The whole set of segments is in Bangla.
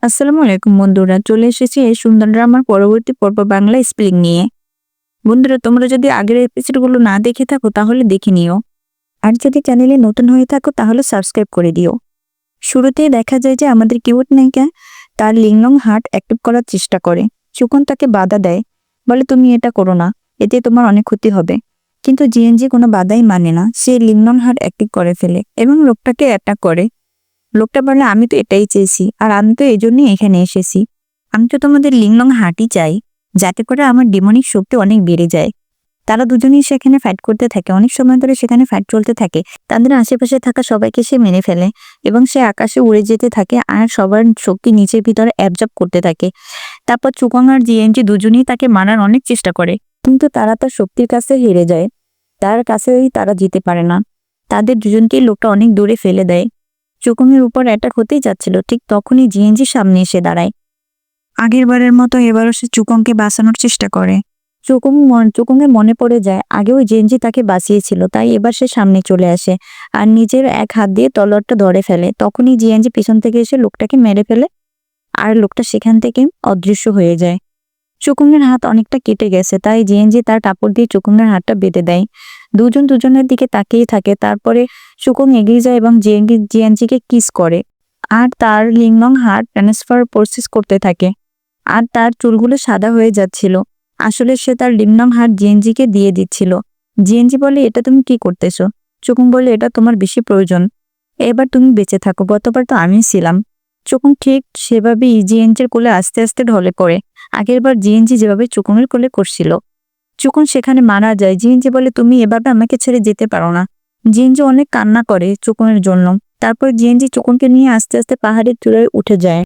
আসসালামু আলাইকুম বন্ধুরা, চলে এসেছি এই সুন্দর ড্রামার পরবর্তী পর্ব বাংলা স্পেলিং নিয়ে। বন্ধুরা, তোমরা যদি আগের এপিসোডগুলো না দেখে থাকো তাহলে দেখে নিও, আর যদি চ্যানেলে নতুন হয়ে থাকো তাহলে সাবস্ক্রাইব করে দিও। শুরুতেই দেখা যায় যে আমাদের কিউট নায়িকা তার লিংলং হার্ট অ্যাক্টিভ করার চেষ্টা করে। চুকন তাকে বাধা দেয়, বলে তুমি এটা করো না, এতে তোমার অনেক ক্ষতি হবে। কিন্তু জিএনজি কোনো বাধাই মানে না, সে লিংলং হার্ট অ্যাক্টিভ করে ফেলে এবং লোকটাকে অ্যাটাক করে। লোকটা বলে আমি তো এটাই চেয়েছি, আর আমি তো এই জন্যই এখানে এসেছি। আমি তো তোমাদের লিংলং হার্টই চাই, যাতে করে আমার ডিমনিক শক্তি অনেক বেড়ে যায়। তারা দুজনেই সেখানে ফাইট করতে থাকে, অনেক সময় ধরে সেখানে ফাইট চলতে থাকে। তাদের আশেপাশে থাকা সবাইকে সে মেরে ফেলে এবং সে আকাশে উড়ে যেতে থাকে আর সবার শক্তি নিচের ভিতরে অ্যাবজর্ব করতে থাকে। তারপর চুকং আর জিএনজি দুজনেই তাকে মারার অনেক চেষ্টা করে, কিন্তু তারা তার শক্তির কাছে হেরে যায়। তার কাছেই তারা জিতে পারে না। তাদের দুজনকেই লোকটা অনেক দূরে ফেলে দেয়। চুকংয়ের উপর অ্যাটাক হতেই যাচ্ছিল, ঠিক তখনই জিএনজি সামনে এসে দাঁড়ায়। আগের বারের মতো এবারও সে চুকংকে বাঁচানোর চেষ্টা করে। চুকংয়ের মনে পড়ে যায় আগেও জিএনজি তাকে বাঁচিয়েছিল, তাই এবার সে সামনে চলে আসে আর নিজের এক হাত দিয়ে তলোয়ারটা ধরে ফেলে। তখনই জিএনজি পিছন থেকে এসে লোকটাকে মেরে ফেলে আর লোকটা সেখান থেকে অদৃশ্য হয়ে যায়। চুকংয়ের হাত অনেকটা কেটে গেছে, তাই জিএনজি তার কাপড় দিয়ে চুকংয়ের হাতটা বেঁধে দেয়। দুজন দুজনের দিকে তাকিয়ে থাকে। তারপরে চুকং এগিয়ে যায় এবং জিএনজিকে কিস করে আর তার লিংলং হার্ট ট্রান্সফার প্রসেস করতে থাকে। আর তার চুলগুলো সাদা হয়ে যাচ্ছিল। আসলে সে তার লিংলং হার্ট জিএনজিকে দিয়ে দিচ্ছিল। জিএনজি বলে, এটা তুমি কি করতেছো? চুকং বলে, এটা তোমার বেশি প্রয়োজন। এবার তুমি বেঁচে থাকো, গতবার তো আমি ছিলাম। চুকং ঠিক সেভাবেই জিএনজির কোলে আস্তে আস্তে ঢলে পড়ে, আগেরবার জিএনজি যেভাবে চুকংয়ের কোলে করছিল। চুকং সেখানে মারা যায়। জিএনজি বলে, তুমি এভাবে আমাকে ছেড়ে যেতে পারো না। জিএনজি অনেক কান্না করে চুকংয়ের জন্য। তারপর জিএনজি চুকংকে নিয়ে আস্তে আস্তে পাহাড়ের চূড়ায় উঠে যায়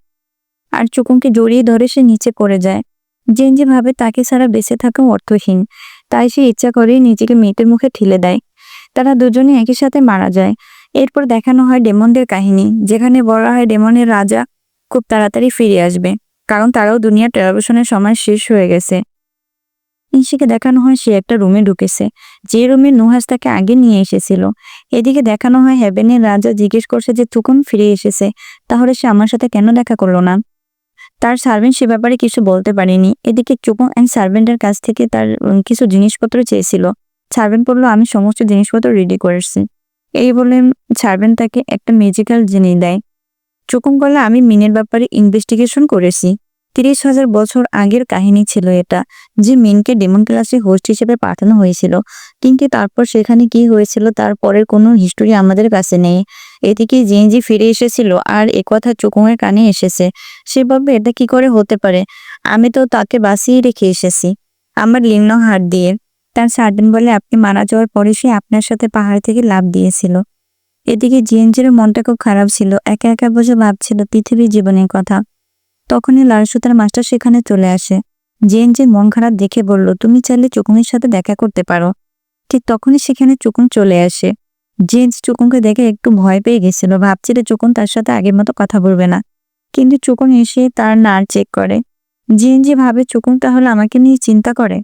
আর চুকংকে জড়িয়ে ধরে সে নিচে পড়ে যায়। জিএনজি ভাবে তাকে ছাড়া বেঁচে থাকা অর্থহীন, তাই সে ইচ্ছা করেই নিজেকে মেয়েদের মুখে ঠেলে দেয়। তারা দুজনে একই সাথে মারা যায়। এরপর দেখানো হয় ডেমনদের কাহিনী, যেখানে বলা হয় ডেমনের রাজা খুব তাড়াতাড়ি ফিরে আসবে, কারণ তারাও দুনিয়ার টেলিভিশনের সময় শেষ হয়ে গেছে। ইনশিকে দেখানো হয় সে একটা রুমে ঢুকেছে, যে রুমে নুহাস তাকে আগে নিয়ে এসেছিল। এদিকে দেখানো হয় হেভেনের রাজা জিজ্ঞেস করছে যে চুকং ফিরে এসেছে, তাহলে সে আমার সাথে কেন দেখা করলো না? তার সার্ভেন্ট সে ব্যাপারে কিছু বলতে পারেনি। এদিকে চুকং সার্ভেন্টের কাছ থেকে তার কিছু জিনিসপত্র চেয়েছিল। সার্ভেন্ট বলল, আমি সমস্ত জিনিসপত্র রেডি করেছি। এই বলে সার্ভেন্ট তাকে একটা ম্যাজিক্যাল জিনিস দেয়। চুকং বলে, আমি মিনের ব্যাপারে ইনভেস্টিগেশন করেছি। 30,000 বছর আগের কাহিনী ছিল এটা, যে মিনকে ডেমন ক্লাসে হোস্ট হিসেবে পাঠানো হয়েছিল। কিন্তু তারপর সেখানে কি হয়েছিল তারপরের কোনো হিস্টোরি আমাদের কাছে নেই। এদিকে জিএনজি ফিরে এসেছিল আর একথা চুকংয়ের কানে এসেছে। সেভাবে এটা কি করে হতে পারে? আমি তো তাকে বাঁচিয়ে রেখে এসেছি আমার লিংলং হার্ট দিয়ে। তার সার্জন বলে, আপনি মারা যাওয়ার পরে সে আপনার সাথে পাহাড় থেকে লাফ দিয়েছিল। এদিকে জিএনজির মনটা খুব খারাপ ছিল, একা একা বসে ভাবছিল পৃথিবীর জীবনের কথা। তখনই লাল সুতার মাস্টার সেখানে চলে আসে। জিএনজির মন খারাপ দেখে বলল, তুমি চাইলে চুকংয়ের সাথে দেখা করতে পারো। ঠিক তখনই সেখানে চুকং চলে আসে। জিএনজি চুকংকে দেখে একটু ভয় পেয়ে গেছিল, ভাবছিল চুকং তার সাথে আগের মতো কথা বলবে না। কিন্তু চুকং এসে তার নার্ভ চেক করে। জিএনজি ভাবে চুকং তাহলে আমাকে নিয়ে চিন্তা করে।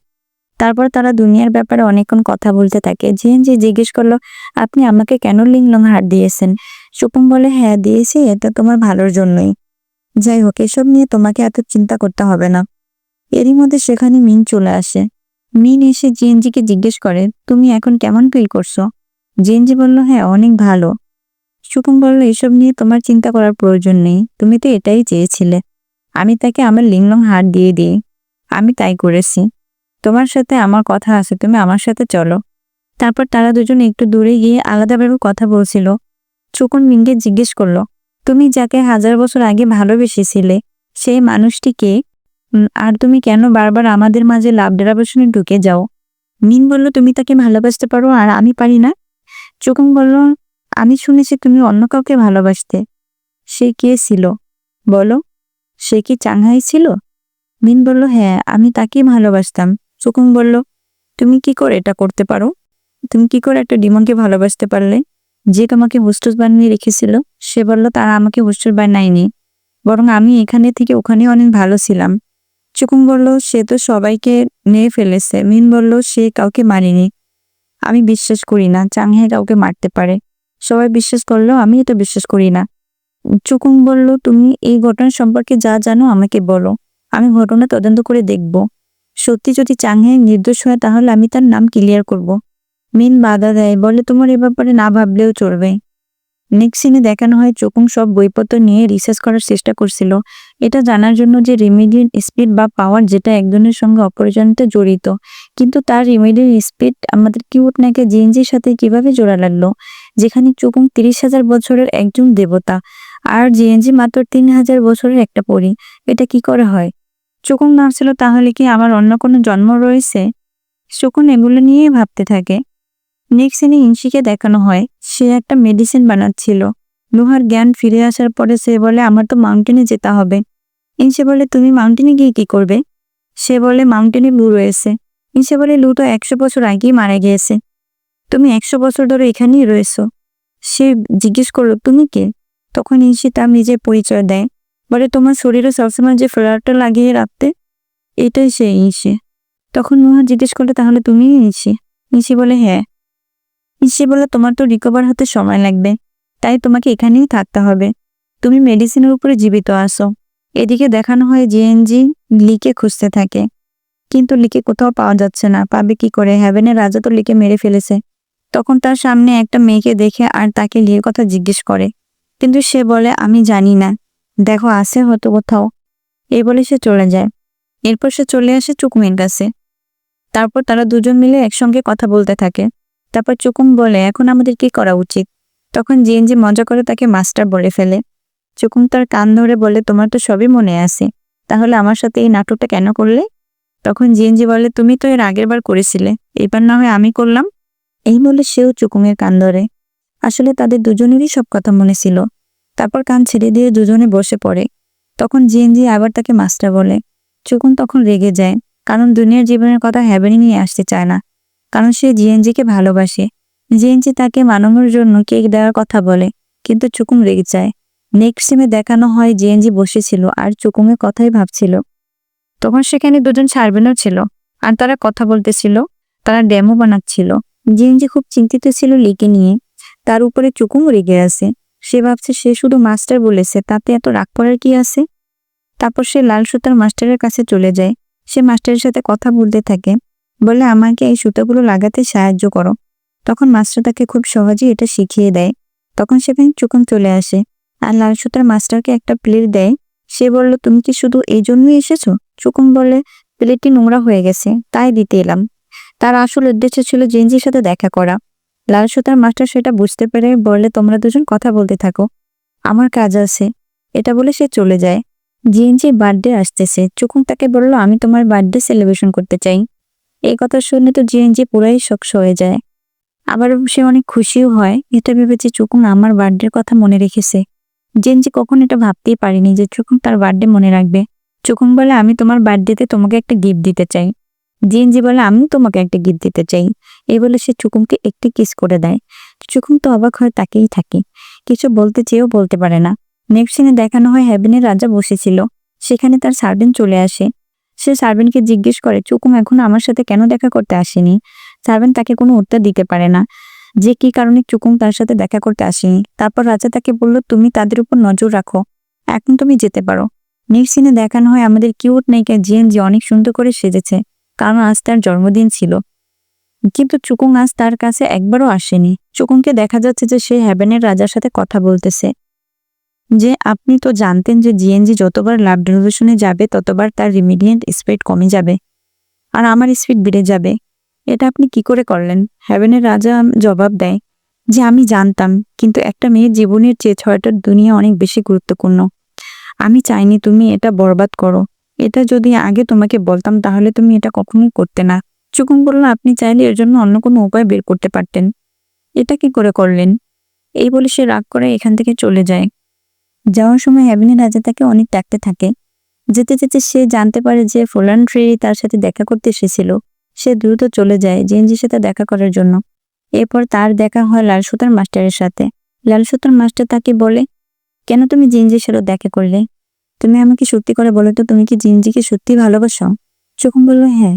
তারপর তারা দুনিয়ার ব্যাপারে অনেকক্ষণ কথা বলতে থাকে। জিএনজি জিজ্ঞেস করলো, আপনি আমাকে কেন লিংলং হার্ট দিয়েছেন? চুকং বলে, হ্যাঁ দিয়েছি, এটা তোমার ভালোর জন্যই। যাই হোক, এসব নিয়ে তোমাকে এত চিন্তা করতে হবে না। এরই মধ্যে সেখানে মিন চলে আসে। মিন এসে জিএনজিকে জিজ্ঞেস করে, তুমি এখন কেমন ফিল করছো? জিএনজি বলল, হ্যাঁ অনেক ভালো। চুকং বলল, এসব নিয়ে তোমার চিন্তা করার প্রয়োজন নেই, তুমি তো এটাই চেয়েছিলে। আমি তাকে আমার লিংলং হার্ট দিয়ে দিই, আমি তাই করেছি। তোমার সাথে আমার কথা আছে, তুমি আমার সাথে চলো। তারপর তারা দুজন একটু দূরে গিয়ে আলাদাভাবে কথা বলছিল। চুকং মিনকে জিজ্ঞেস করলো, তুমি যাকে 1000 বছর আগে ভালোবেসেছিলে সেই মানুষটিকে, আর তুমি কেন বারবার আমাদের মাঝে লাভ ডেরাবেশনে ঢুকে যাও? মিন বলল, তুমি তাকে ভালোবাসতে পারো আর আমি পারি না। চুকং বলল, আমি শুনেছি তুমি অন্য কাউকে ভালোবাসতে। সে কে ছিল বলো? সে কি চাংহাই ছিল? মিন বলল, হ্যাঁ আমি তাকেই ভালোবাসতাম। চুকং বলল, তুমি কি করে এটা করতে পারো? তুমি কি করে একটা ডিমনকে ভালোবাসতে পারলে যে তোমাকে হুস্টুস বানিয়ে রেখেছিল? সে বলল, তারা আমাকে হুস্টুস বানায়নি, বরং আমি এখানে থেকে ওখানে অনেক ভালো ছিলাম। চুকং বলল, সে তো সবাইকে নিয়ে ফেলেছে। মিন বলল, সে কাউকে মারেনি। আমি বিশ্বাস করি না চাংহাই কাউকে মারতে পারে। সবাই বিশ্বাস করলেও আমি এটা বিশ্বাস করি না। চুকুং বলল, তুমি এই ঘটনা সম্পর্কে যা জানো আমাকে বলো, আমি ঘটনা তদন্ত করে দেখব। সত্যি যদি চাংহে নির্দোষ হয় তাহলে আমি তার নাম ক্লিয়ার করব। মিন বাধা দেয়, বলে তোমার এ ব্যাপারে না ভাবলেও চলবে। নেক্সট সিনে দেখানো হয় চুকুং সব বইপত্র নিয়ে রিসার্চ করার চেষ্টা করছিল, এটা জানার জন্য যে রিমেডিয়েন্ট স্পিড বা পাওয়ার যেটা একজনের সঙ্গে অপরজনিত জড়িত, কিন্তু তার রিমেডিয়েন্ট স্পিড আমাদের কিউট নাকি জিএনজির সাথে কিভাবে জোড়া লাগলো, যেখানে চুকুং 30,000 বছরের একজন দেবতা আর জিএনজি মাত্র 3,000 বছরের একটা পরী। এটা কি করে হয়? চুকুং ভাবছিল তাহলে কি আমার অন্য কোনো জন্ম রয়েছে? চুকুং এগুলো নিয়েই ভাবতে থাকে। নেক্সট সিনে ইনশিকে দেখানো হয় সে একটা মেডিসিন বানাচ্ছিল। লোহার জ্ঞান ফিরে আসার পরে সে বলে, আমার তো মাউন্টেনে যেতে হবে। ইনশে বলে, তুমি মাউন্টেনে গিয়ে কি করবে? সে বলে, মাউন্টেনে লু রয়েছে। ইনশে বলে, লু তো 100 বছর আগেই মারা গিয়েছে, তুমি 100 বছর ধরে এখানেই রয়েছো। সে জিজ্ঞেস করলো, তুমি কে? তখন ইনশি তার নিজের পরিচয় দেয়, বলে, তোমার শরীরে সবসময় যে ফ্লারটা লাগিয়ে রাখতে, এটাই সে ইনশি। তখন লোহা জিজ্ঞেস করলে, তাহলে তুমি ইনশি? ইনশি বলে, হ্যাঁ। ইসে বলে, তোমার তো রিকভার হতে সময় লাগবে, তাই তোমাকে এখানেই থাকতে হবে। তুমি মেডিসিনের উপরে জীবিত আসো। এদিকে দেখানো হয় জিএনজি লিকে খুঁজতে থাকে, কিন্তু লিকে কোথাও পাওয়া যাচ্ছে না। পাবে কি করে? হেভেনের রাজা তো লিকে মেরে ফেলেছে। তখন তার সামনে একটা মেয়েকে দেখে আর তাকে লির কথা জিজ্ঞেস করে, কিন্তু সে বলে, আমি জানি না, দেখো আছে হয়তো কোথাও। এই বলে সে চলে যায়। এরপর সে চলে আসে চুকমির কাছে। তারপর তারা দুজন মিলে একসঙ্গে কথা বলতে থাকে। তারপর চুকুং বলে, এখন আমাদের কি করা উচিত? তখন জিএনজি মজা করে তাকে মাস্টার বলে ফেলে। চুকুং তার কান ধরে বলে, তোমার তো সবই মনে আছে, তাহলে আমার সাথে এই নাটকটা কেন করলে? তখন জিএনজি বলে, তুমি তো এর আগের বার করেছিলে, এবার না হয় আমি করলাম। এই বলে সেও চুকুংয়ের কান ধরে। আসলে তাদের দুজনেরই সব কথা মনে ছিল। তারপর কান ছেড়ে দিয়ে দুজনে বসে পড়ে। তখন জিএনজি আবার তাকে মাস্টার বলে। চুকুং তখন রেগে যায়, কারণ দুনিয়ার জীবনের কথা হ্যাভেনে নিয়ে আসতে চায় না, কারণ সে জিএনজিকে ভালোবাসে। জিএনজি তাকে মানানোর জন্য কেক দেওয়ার কথা বলে, কিন্তু চুকুং রেগে যায়। নেক্সট সিনে দেখানো হয় জিএনজি বসেছিল আর চুকুংয়ের কথাই ভাবছিল। তখন সেখানে দুজন সার্ভেন্টও ছিল, আর তারা কথা বলতেছিল, তারা ডেমো বানাচ্ছিল। জিএনজি খুব চিন্তিত ছিল লিকে নিয়ে, তার উপরে চুকুং রেগে আছে। সে ভাবছে সে শুধু মাস্টার বলেছে, তাতে এত রাগ করার কি আছে? তারপর সে লাল সুতার মাস্টারের কাছে চলে যায়। সে মাস্টারের সাথে কথা বলতে থাকে, বলে, আমাকে এই সুতাগুলো লাগাতে সাহায্য করো। তখন মাস্টার তাকে খুব সহজেই এটা শিখিয়ে দেয়। তখন সেখানে চুকুং চলে আসে আর লাল সুতার মাস্টারকে একটা প্লেট দেয়। সে বলল, তুমি কি শুধু এই জন্যই এসেছো? চুকুং বলে, প্লেটটি নোংরা হয়ে গেছে, তাই দিতে এলাম। তার আসল উদ্দেশ্য ছিল জেনজির সাথে দেখা করা। লাল সুতার মাস্টার সেটা বুঝতে পেরে বলে, তোমরা দুজন কথা বলতে থাকো, আমার কাজ আছে। এটা বলে সে চলে যায়। জিএনজির বার্থডে আসতেছে। চুকুং তাকে বলল, আমি তোমার বার্থডে সেলিব্রেশন করতে চাই। এই কথা শুনে তো জিএনজি পুরাই শক্স হয়ে যায়। আবার সে অনেক খুশিও হয়, এটা ভেবেছে চুকুং আমার বার্থডের কথা মনে রেখেছে। জিএনজি কখন এটা ভাবতেই পারেনি যে চুকুং তার বার্থডে মনে রাখবে। চুকুং বলে, আমি তোমার বার্থডেতে তোমাকে একটা গিফট দিতে চাই। জিএনজি বলে, আমি তোমাকে একটা গিফট দিতে চাই। এই বলে সে চুকুংকে একটি কিস করে দেয়। চুকুং তো অবাক হয়ে তাকেই থাকে, কিছু বলতে চেয়েও বলতে পারে না। নেক্সট সিনে দেখানো হয় হেভেনের রাজা বসেছিল, সেখানে তার সার্ভেন্ট চলে আসে। সে সার্ভেন্টকে জিজ্ঞেস করে, চুকুং এখনো আমার সাথে কেন দেখা করতে আসেনি? সার্ভেন্ট তাকে কোনো উত্তর দিতে পারে না যে কি কারণে চুকুং তার সাথে দেখা করতে আসেনি। তারপর রাজা তাকে বলল, তুমি তাদের উপর নজর রাখো, এখন তুমি যেতে পারো। নেক্সট সিনে দেখানো হয় আমাদের কিউট নায়িকা জিএনজি অনেক সুন্দর করে সেজেছে, কারণ আজ তার জন্মদিন ছিল। কিন্তু চুকুং আজ তার কাছে একবারও আসেনি। চুকুংকে দেখা যাচ্ছে যে সে হেভেনের রাজার সাথে কথা বলতেছে, যে আপনি তো জানতেন যে জিএনজি যতবার লাভ ডেরিভেশনে যাবে ততবার তার রিমিডিয়েন্ট স্পিড কমে যাবে আর আমার স্পিড বেড়ে যাবে, এটা আপনি কি করে করলেন? হেভেনের রাজা জবাব দেয় যে আমি জানতাম, কিন্তু একটা মেয়ের জীবনের চেয়ে 6টার দুনিয়া অনেক বেশি গুরুত্বপূর্ণ। আমি চাইনি তুমি এটা বরবাদ করো। এটা যদি আগে তোমাকে বলতাম তাহলে তুমি এটা কখনোই করতে না। চুকুং বলল, আপনি চাইলে এর জন্য অন্য কোনো উপায় বের করতে পারতেন, এটা কি করে করলেন? এই বলে সে রাগ করে এখান থেকে চলে যায়। যাওয়ার সময় হেভেনের রাজা তাকে অনেক ডাকতে থাকে। যেতে যেতে সে জানতে পারে যে ফোলান ট্রি তার সাথে দেখা করতে এসেছিল। সে দ্রুত চলে যায় জেনজির সাথে দেখা করার জন্য। এরপর তার দেখা হয় লাল সুতার মাস্টারের সাথে। লাল সুতার মাস্টার তাকে বলে, কেন তুমি জিনজির সাথে দেখা করলে? তুমি আমাকে সত্যি করে বলো তো, তুমি কি জিনজিকে সত্যি ভালোবাসো? চুকুং বলল, হ্যাঁ।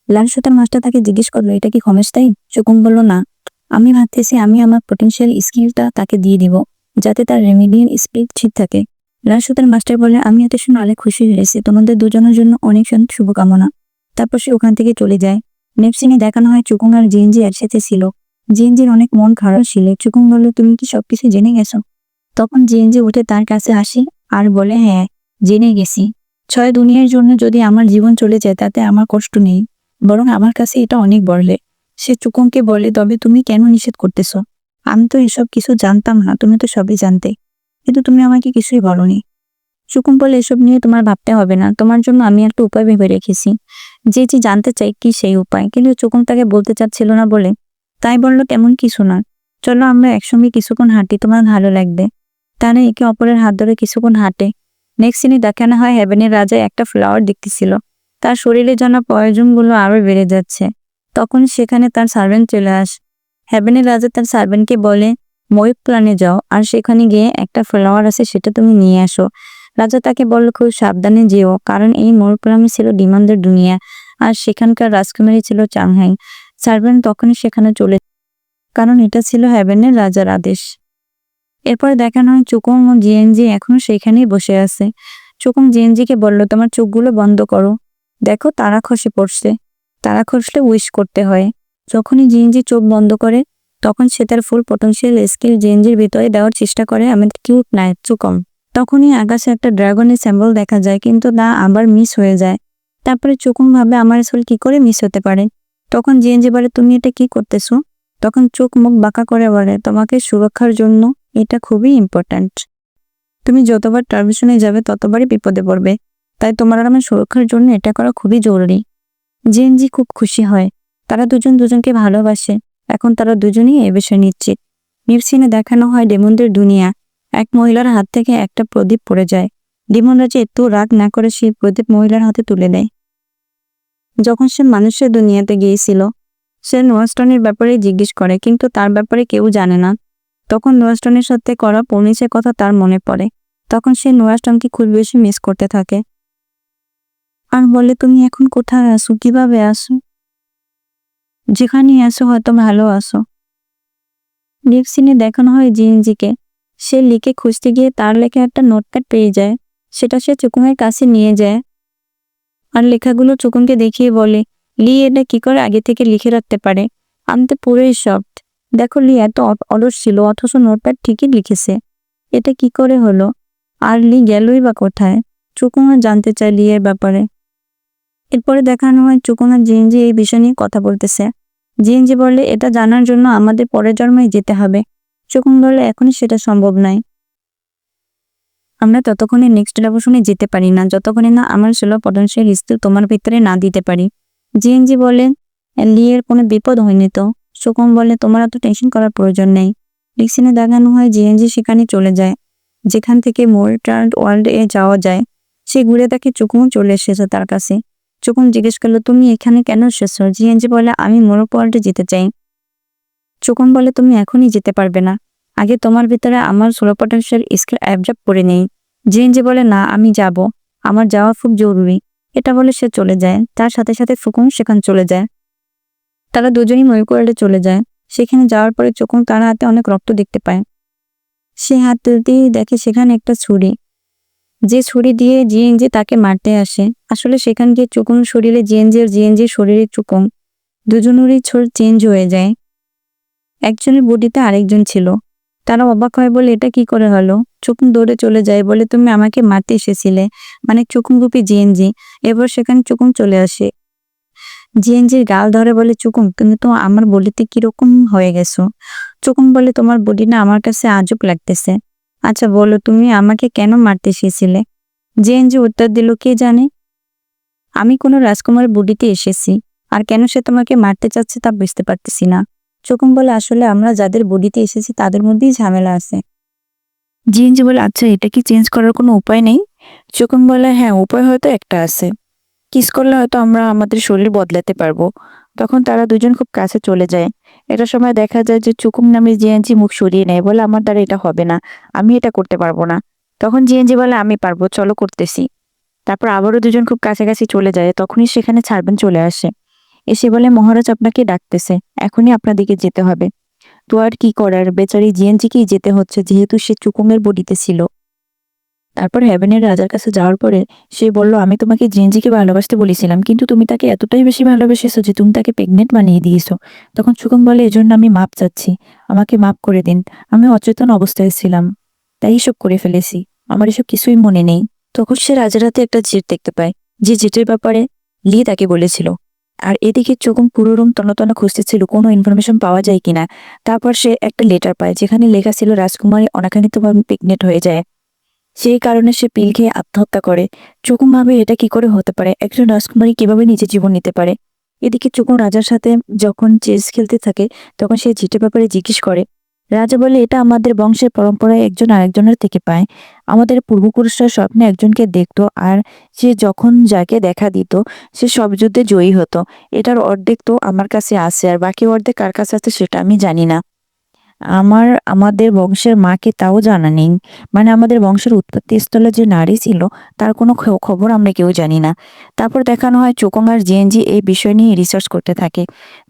লাল সুতার মাস্টার তাকে জিজ্ঞেস করলো, এটা কি ক্ষমতাই? চুকুং বলল, না, আমি ভাবতেছি আমি আমার পটেনশিয়াল স্কিলটা তাকে দিয়ে দিব। যাতে তার রেমিডিয়ান স্পিড ঠিক থাকে। রাজসূতার মাস্টার বলে, আমি এতে শুনে অনেক খুশি হয়েছি, তোমাদের দুজনের জন্য অনেক শুভকামনা। তারপর সে ওখান থেকে চলে যায়। নেক্সট সিনে দেখানো হয় চুকুং আর জিএনজি একসাথে ছিল। জিএনজির অনেক মন খারাপ ছিল। চুকুং বলল, তুমি কি সবকিছু জেনে গেছো? তখন জিএনজি উঠে তার কাছে আসি আর বলে, হ্যাঁ, জেনে গেছি। 6 দুনিয়ার জন্য যদি আমার জীবন চলে যায় তাতে আমার কষ্ট নেই, বরং আমার কাছে এটা অনেক বড়লে। সে চুকুংকে বলে, তবে তুমি কেন নিষেধ করতেছো? আমি তো এসব কিছু জানতাম না, তুমি তো সবই জানতে, কিন্তু তুমি আমাকে কিছুই বলনি। চুকুং বলে, এসব নিয়ে তোমার ভাবতে হবে না, তোমার জন্য আমি একটা উপায় ভেবে রেখেছি। যে জানতে চাই কি সেই উপায়, কিন্তু চুকুং তাকে বলতে চাচ্ছিল না বলে তাই বলল, তেমন কিছু না, চলো আমরা একসঙ্গে কিছুক্ষণ হাঁটি, তোমার ভালো লাগবে। তারা একে অপরের হাত ধরে কিছুক্ষণ হাঁটে। নেক্সট সিনে দেখানো হয় হেভেনের রাজা একটা ফ্লাওয়ার দেখতেছিল। তার শরীরে জানা পয়জনগুলো আরো বেড়ে যাচ্ছে। তখন সেখানে তার সার্ভেন্ট চলে আসে। হেভেনের রাজা তার সার্ভেন্টকে বলে, ময়ূর প্ল্যানে যাও আর সেখানে গিয়ে একটা ফ্লাওয়ার আছে সেটা তুমি নিয়ে আসো। রাজা তাকে বলল, খুব সাবধানে যেও, কারণ এই ময়ূর প্ল্যানে ছিল ডিমান্ডের দুনিয়া আর সেখানকার রাজকুমারী ছিল চাংহাই। সার্ভেন্ট তখনই সেখানে চলে, কারণ এটা ছিল হেভেনের রাজার আদেশ। এরপর দেখানো হয় চুকুং ও জিএনজি এখনো সেখানেই বসে আছে। চুকুং জিএনজিকে বলল, তোমার চোখগুলো বন্ধ করো, দেখো তারা খসে পড়ছে। তারা খসলে উইশ করতে হয়। যখনই জিএনজি চোখ বন্ধ করে তখন সে তার ফুল পটেনশিয়াল স্কিল জিএনজির ভিতরে দেওয়ার চেষ্টা করে। আমি কিউট নাই চুকং। তখনই আকাশে একটা ড্রাগনের স্যাম্বল দেখা যায়, কিন্তু তা আবার মিস হয়ে যায়। তারপরে চুকুং ভাবে, আমার আসলে কি করে মিস হতে পারে। তখন জিএনজি বলে, তুমি এটা কি করতেছো? তখন চোখ মুখ বাঁকা করে বলে, তোমাকে সুরক্ষার জন্য এটা খুবই ইম্পর্ট্যান্ট। তুমি যতবার টার্মিশনে যাবে ততবারই বিপদে পড়বে, তাই তোমার আর আমার সুরক্ষার জন্য এটা করা খুবই জরুরি। জেনজি খুব খুশি হয়। তারা দুজন দুজনকে ভালোবাসে। এখন তারা দুজনেই এ বিষয়ে নিশ্চিত। নির্সিনে দেখানো হয় ডেমনদের দুনিয়া। এক মহিলার হাত থেকে একটা প্রদীপ পড়ে যায়। ডেমনরা যে একটু রাগ না করে সেই প্রদীপ মহিলার হাতে তুলে দেয়। যখন সে মানুষের দুনিয়াতে গিয়েছিল, সে নোয়াস্টনের ব্যাপারে জিজ্ঞেস করে, কিন্তু তার ব্যাপারে কেউ জানে না। তখন নোয়াস্টনের সাথে করা পরিচয়ের কথা তার মনে পড়ে। তখন সে নোয়াস্টনকে খুব বেশি মিস করতে থাকে আর বলে, তুমি এখন কোথায় আসো, কিভাবে আসো? যেখানেই আসো হয়তো ভালো আসো। নেক্সট সিনে দেখানো হয় জিনজিকে। সে লিকে খুঁজতে গিয়ে তার লেখা একটা নোটপ্যাড পেয়ে যায়। সেটা সে চুকুংয়ের কাছে নিয়ে যায় আর লেখাগুলো চুকুংকে দেখিয়ে বলে, লি এটা কি করে আগে থেকে লিখে রাখতে পারে? আমি তো পুরোই শকড। দেখো, লি এত অলস ছিল অথচ নোটপ্যাড ঠিকই লিখেছে। এটা কি করে হলো? আর লি গেলই বা কোথায়? চুকুং জানতে চায় লি এর ব্যাপারে। এরপরে দেখানো হয় চুকুং আর জিএনজি এই বিষয় নিয়ে কথা বলতেছে। জিএনজি বলে, এটা জানার জন্য আমাদের পরের জন্মে যেতে হবে। চুকুং বলে, এখনই সেটা সম্ভব নয়। আমরা ততক্ষণে নেক্সট রেভলিউশনে যেতে পারি না যতক্ষণে না আমার সোলো পটেনশিয়াল স্কিল তোমার ভিতরে না দিতে পারি। জিএনজি বলে, লি এর কোনো বিপদ হয়নি তো? চুকুং বলে, তোমার এত টেনশন করার প্রয়োজন নেই। ডিকশনে দেখানো হয় জিএনজি সেখানে চলে যায় যেখান থেকে মোল্টার্ড ওয়ার্ল্ড এ যাওয়া যায়। সে ঘুরে দেখে চুকুং চলে এসেছে তার কাছে। চুকুং জিজ্ঞেস করলো, তুমি এখানে কেন এসেছো? জিএনজি বলে, আমি মোরপ ওয়ার্ল্ডে যেতে চাই। চুকুং বলে, তুমি এখনই যেতে পারবে না, আগে তোমার ভিতরে আমার সোলো পটেনশিয়াল স্কিল অ্যাবজর্ব করে নেই। জিএনজি বলে, না আমি যাব, আমার যাওয়া খুব জরুরি। এটা বলে সে চলে যায়। তার সাথে সাথে চুকুং সেখানে চলে যায়। তারা দুজনই ময়ূর ওয়ার্ল্ডে চলে যায়। সেখানে যাওয়ার পরে চুকুং তার হাতে অনেক রক্ত দেখতে পায়। সে হাত তুলতেই দেখে সেখানে একটা ছুরি, যে ছুরি দিয়ে জিএনজি তাকে মারতে আসে। আসলে সেখান গিয়ে চুকুং শরীরে জিএনজি আর জিএনজির শরীরে চুকুং, দুজনেরই ছোট চেঞ্জ হয়ে যায়। একজনের বডিতে আরেকজন ছিল। তারা অবাক হয় বলে, এটা কি করে হলো? চুকুং দৌড়ে চলে যায়, বলে, তুমি আমাকে মারতে এসেছিলে, মানে চুকুং রূপী জিএনজি। এবার সেখানে চুকুং চলে আসে। জিএনজির গাল ধরে বলে, চুকুং তুমি তো আমার বডিতে কিরকম হয়ে গেছো? চুকুং বলে, তোমার বডি না আমার কাছে আজব লাগতেছে। আচ্ছা বলো, তুমি আমাকে কেন মারতে এসেছিলে? জিএনজি উত্তর দিল, কে জানে, আমি কোনো রাজকুমারের বডিতে এসেছি, আর কেন সে তোমাকে মারতে চাচ্ছে তা বুঝতে পারতেছি না। চুকুং বলে, আসলে আমরা যাদের বডিতে এসেছি তাদের মধ্যেই ঝামেলা আছে। জিএনজি বলে, আচ্ছা এটা কি চেঞ্জ করার কোনো উপায় নেই? চুকুং বলে, হ্যাঁ উপায় হয়তো একটা আছে, কিস করলে হয়তো আমরা আমাদের শরীর বদলাতে পারবো। তখন তারা দুজন খুব কাছে চলে যায়। এটা সময় দেখা যায় যে চুকুং নামে জিএনজি মুখ সরিয়ে নেয়, বলে, আমার দ্বারা এটা হবে না, আমি এটা করতে পারবো না। তখন জিএনজি বলে, আমি পারবো, চলো করতেছি। তারপর আবারও দুজন খুব কাছাকাছি চলে যায়। তখনই সেখানে ছাড়বেন চলে আসে। এসে বলে, মহারাজ আপনাকে ডাকতেছে, এখনই আপনার দিকে যেতে হবে। তো আর কি করার, বেচারি জিএনজিকেই যেতে হচ্ছে যেহেতু সে চুকুংয়ের বডিতে ছিল। তারপর হেভেনের রাজার কাছে যাওয়ার পরে সে বলল, আমি তোমাকে জিএনজিকে ভালোবাসতে বলেছিলাম, কিন্তু তুমি তাকে এতটাই বেশি ভালোবেসেছো যে তুমি তাকে প্রেগনেন্ট বানিয়ে দিয়েছো। তখন চুকুং বলে, এজন্য আমি মাপ চাচ্ছি, আমাকে মাপ করে দিন, আমি অচেতন অবস্থায় ছিলাম, তাই এসব করে ফেলেছি, আমার এসব কিছুই মনে নেই। তখন সে রাজার হাতে একটা চিট দেখতে পায়, যে চিটের ব্যাপারে লি তাকে বলেছিল। আর এদিকে চুকুং পুরো রুম তন্ন খুঁজতেছিল কোনো ইনফরমেশন পাওয়া যায় কিনা। তারপর সে একটা লেটার পায় যেখানে লেখা ছিল রাজকুমারী অনাকাঙ্ক্ষিতভাবে প্রেগনেন্ট হয়ে যায়, সেই কারণে সে পিল খেয়ে আত্মহত্যা করে। চুকুং ভাবে এটা কি করে হতে পারে, একজন রাজকুমারী কিভাবে নিজের জীবন নিতে পারে। এদিকে চুকুং রাজার সাথে যখন চেস খেলতে থাকে তখন সে চিটের ব্যাপারে জিজ্ঞেস করে। রাজা বলে, এটা আমাদের বংশের পরম্পরায় একজন আরেকজনের থেকে পায়। আমাদের পূর্বপুরুষরা স্বপ্নে একজনকে দেখতো, আর সে যখন যাকে দেখা দিত সে সব যুদ্ধে জয়ী হতো। এটার অর্ধেক তো আমার কাছে আছে, আর বাকি অর্ধেক কার কাছে আছে সেটা আমি জানি না। আমাদের বংশের মাকে তাও জানা নেই, মানে আমাদের বংশের উৎপত্তি স্থলে যে নারী ছিল তার কোনো খবর আমরা কেউ জানি না। তারপর দেখানো হয় চোকং আর জিএনজি এই বিষয় নিয়ে রিসার্চ করতে থাকে।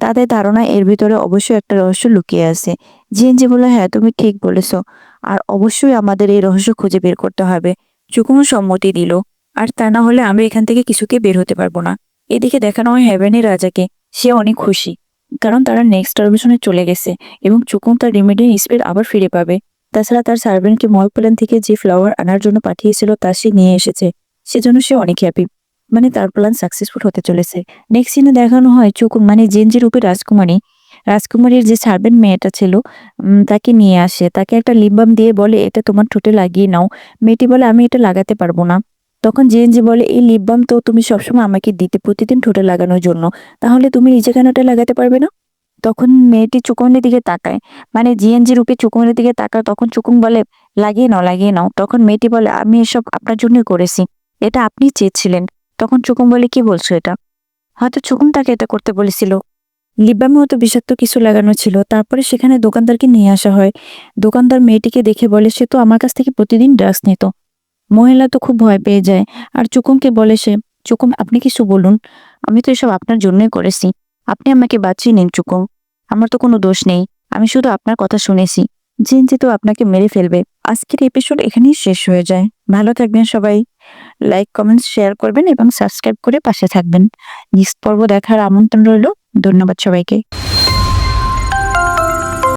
তাদের ধারণা এর ভিতরে অবশ্যই একটা রহস্য লুকিয়ে আছে। জিএনজি বলে, হ্যাঁ তুমি ঠিক বলেছো, আর অবশ্যই আমাদের এই রহস্য খুঁজে বের করতে হবে। চোকং সম্মতি দিল, আর তা না হলে আমরা এখান থেকে কিছুকে বের হতে পারবো না। এদিকে দেখানো হয় হেভেনের রাজাকে, সে অনেক খুশি, কারণ তারা নেক্সট অরবিশনে চলে গেছে এবং চুকুং তার রিমেডিয়ান স্পিড আবার ফিরে পাবে। তাছাড়া তার সার্ভেন্টকে মল প্ল্যান থেকে যে ফ্লাওয়ার আনার জন্য পাঠিয়েছিল তা সে নিয়ে এসেছে, সেজন্য সে অনেক হ্যাপি, মানে তার প্ল্যান সাকসেসফুল হতে চলেছে। নেক্সট সিনে দেখানো হয় চুকুং মানে জেনজি রূপে রাজকুমারীর যে সার্ভেন্ট মেয়েটা ছিল তাকে নিয়ে আসে, তাকে একটা লিপ বাম দিয়ে বলে, এটা তোমার ঠোঁটে লাগিয়ে নাও। মেয়েটি বলে, আমি এটা লাগাতে পারবো না। তখন জেনজি বলে, এই লিপ বাম তো তুমি সবসময় আমাকে দিতে প্রতিদিন ঠোঁটে লাগানোর জন্য, তাহলে তুমি নিজে কেন এটা লাগাতে পারবে না? তখন মেয়েটি চুকুংয়ের দিকে তাকায়, মানে জিএনজি রূপে চুকুংয়ের দিকে তাকায়। তখন চুকুং বলে, লাগিয়ে নাও। তখন মেয়েটি বলে, আমি এসব আপনার জন্যই করেছি, এটা আপনি চেয়েছিলেন। তখন চুকুং বলে, কি বলছো এটা? হয়তো চুকুং তাকে এটা করতে বলেছিল। লিপবামে হয়তো বিষাক্ত কিছু লাগানো ছিল। তারপরে সেখানে দোকানদারকে নিয়ে আসা হয়। দোকানদার মেয়েটিকে দেখে বলে, সে তো আমার কাছ থেকে প্রতিদিন ড্রাগস নিত। মহিলা তো খুব ভয় পেয়ে যায়, আর চুকুংকে বলে সে, চুকুং আপনি কিছু বলুন, আমি তো এসব আপনার জন্যই করেছি, আপনি আমাকে বাঁচিয়ে নিন চুকুং, আমার তো কোনো দোষ নেই, আমি শুধু আপনার কথা শুনেছি, জিনজি তো আপনাকে মেরে ফেলবে। আজকের এপিসোড এখানেই শেষ হয়ে যায়। ভালো থাকবেন সবাই, লাইক কমেন্ট শেয়ার করবেন এবং সাবস্ক্রাইব করে পাশে থাকবেন। নেক্সট পর্ব দেখার আমন্ত্রণ রইল। ধন্যবাদ সবাইকে।